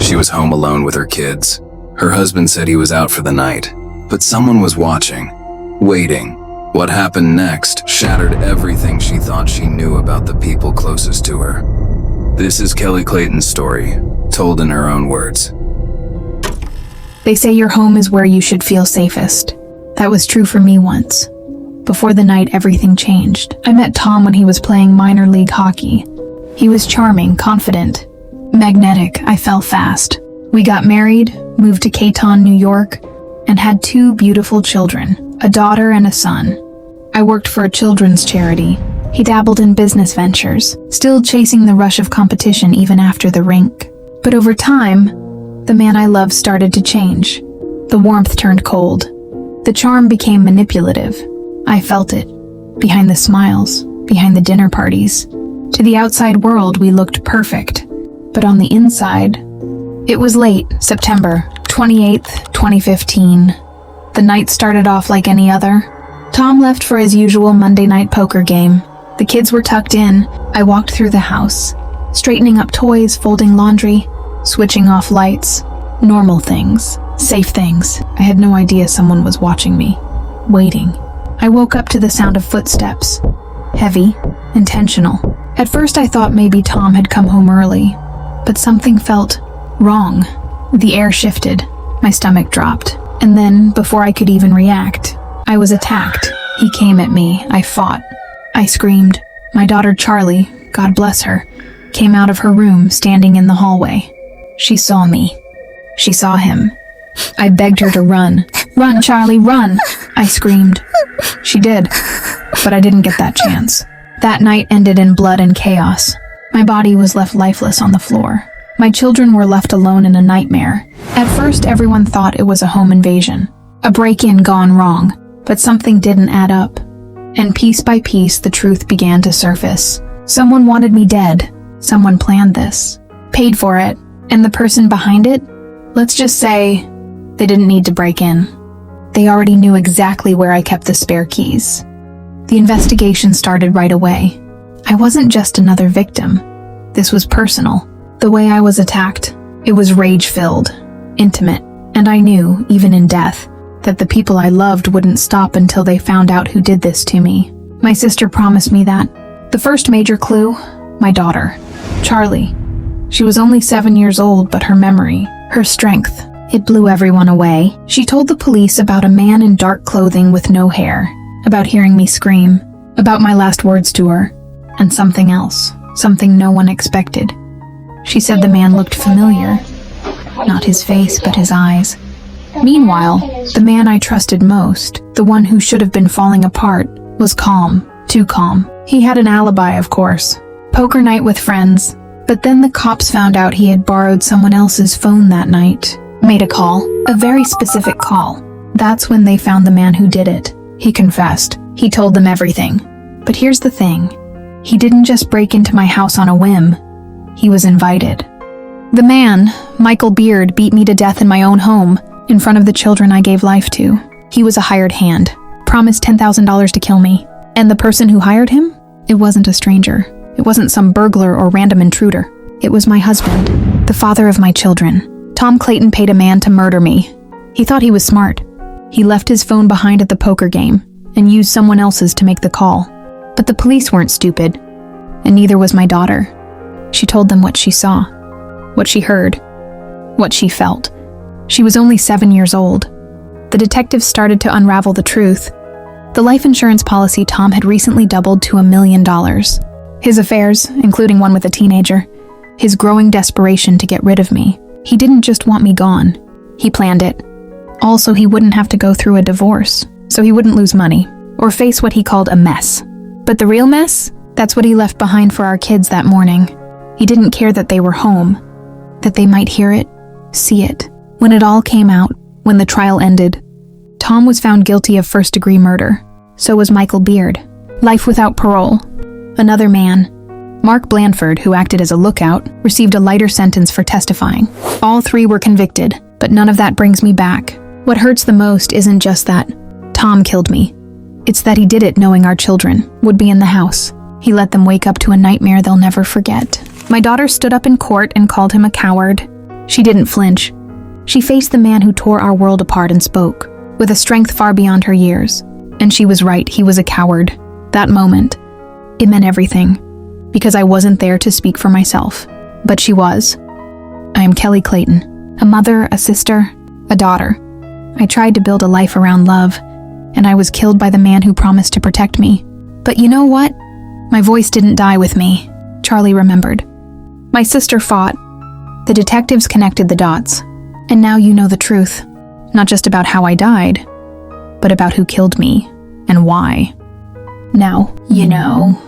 She was home alone with her kids. Her husband said he was out for the night, but someone was watching, waiting. What happened next shattered everything she thought she knew about the people closest to her. This is Kelley Clayton's story, told in her own words. They say your home is where you should feel safest. That was true for me once. Before the night, everything changed. I met Tom when he was playing minor league hockey. He was charming, confident, magnetic. I fell fast. We got married, moved to Canton, New York, and had 2 beautiful children, a daughter and a son. I worked for a children's charity. He dabbled in business ventures, still chasing the rush of competition even after the rink. But over time, the man I loved started to change. The warmth turned cold. The charm became manipulative. I felt it. Behind the smiles, behind the dinner parties. To the outside world, we looked perfect. But on the inside, it was late, September 28th, 2015. The night started off like any other. Tom left for his usual Monday night poker game. The kids were tucked in. I walked through the house, straightening up toys, folding laundry, switching off lights. Normal things, safe things. I had no idea someone was watching me, waiting. I woke up to the sound of footsteps. Heavy, intentional. At first I thought maybe Tom had come home early, but something felt wrong. The air shifted. My stomach dropped. And then, before I could even react, I was attacked. He came at me. I fought. I screamed. My daughter Charlie, God bless her, came out of her room, standing in the hallway. She saw me. She saw him. I begged her to run. Run, Charlie, run! I screamed. She did, but I didn't get that chance. That night ended in blood and chaos. My body was left lifeless on the floor. My children were left alone in a nightmare. At first, everyone thought it was a home invasion, a break-in gone wrong, but something didn't add up. And piece by piece, the truth began to surface. Someone wanted me dead. Someone planned this, paid for it, and the person behind it, let's just say, they didn't need to break in. They already knew exactly where I kept the spare keys. The investigation started right away. I wasn't just another victim. This was personal. The way I was attacked, it was rage-filled, intimate, and I knew, even in death, that the people I loved wouldn't stop until they found out who did this to me. My sister promised me that. The first major clue, my daughter, Charlie. She was only 7 years old, but her memory, her strength, it blew everyone away. She told the police about a man in dark clothing with no hair, about hearing me scream, about my last words to her, and something else, something no one expected. She said the man looked familiar. Not his face, but his eyes. Meanwhile, the man I trusted most, the one who should have been falling apart, was calm, too calm. He had an alibi, of course. Poker night with friends. But then the cops found out he had borrowed someone else's phone that night. Made a call, a very specific call. That's when they found the man who did it. He confessed. He told them everything. But here's the thing. He didn't just break into my house on a whim. He was invited. The man, Michael Beard, beat me to death in my own home, in front of the children I gave life to. He was a hired hand, promised $10,000 to kill me. And the person who hired him? It wasn't a stranger. It wasn't some burglar or random intruder. It was my husband, the father of my children. Tom Clayton paid a man to murder me. He thought he was smart. He left his phone behind at the poker game and used someone else's to make the call. But the police weren't stupid, and neither was my daughter. She told them what she saw, what she heard, what she felt. She was only 7 years old. The detectives started to unravel the truth. The life insurance policy Tom had recently doubled to $1 million. His affairs, including one with a teenager, his growing desperation to get rid of me. He didn't just want me gone. He planned it. Also, he wouldn't have to go through a divorce, so he wouldn't lose money, or face what he called a mess. But the real mess? That's what he left behind for our kids that morning. He didn't care that they were home, that they might hear it, see it. When it all came out, when the trial ended, Tom was found guilty of first-degree murder. So was Michael Beard. Life without parole. Another man, Mark Blandford, who acted as a lookout, received a lighter sentence for testifying. All 3 were convicted, but none of that brings me back. What hurts the most isn't just that Tom killed me. It's that he did it knowing our children would be in the house. He let them wake up to a nightmare they'll never forget. My daughter stood up in court and called him a coward. She didn't flinch. She faced the man who tore our world apart and spoke, with a strength far beyond her years. And she was right, he was a coward. That moment, it meant everything, because I wasn't there to speak for myself. But she was. I am Kelley Clayton, a mother, a sister, a daughter. I tried to build a life around love, and I was killed by the man who promised to protect me. But you know what? My voice didn't die with me, Charlie remembered. My sister fought. The detectives connected the dots. And now you know the truth. Not just about how I died, but about who killed me and why. Now, you know.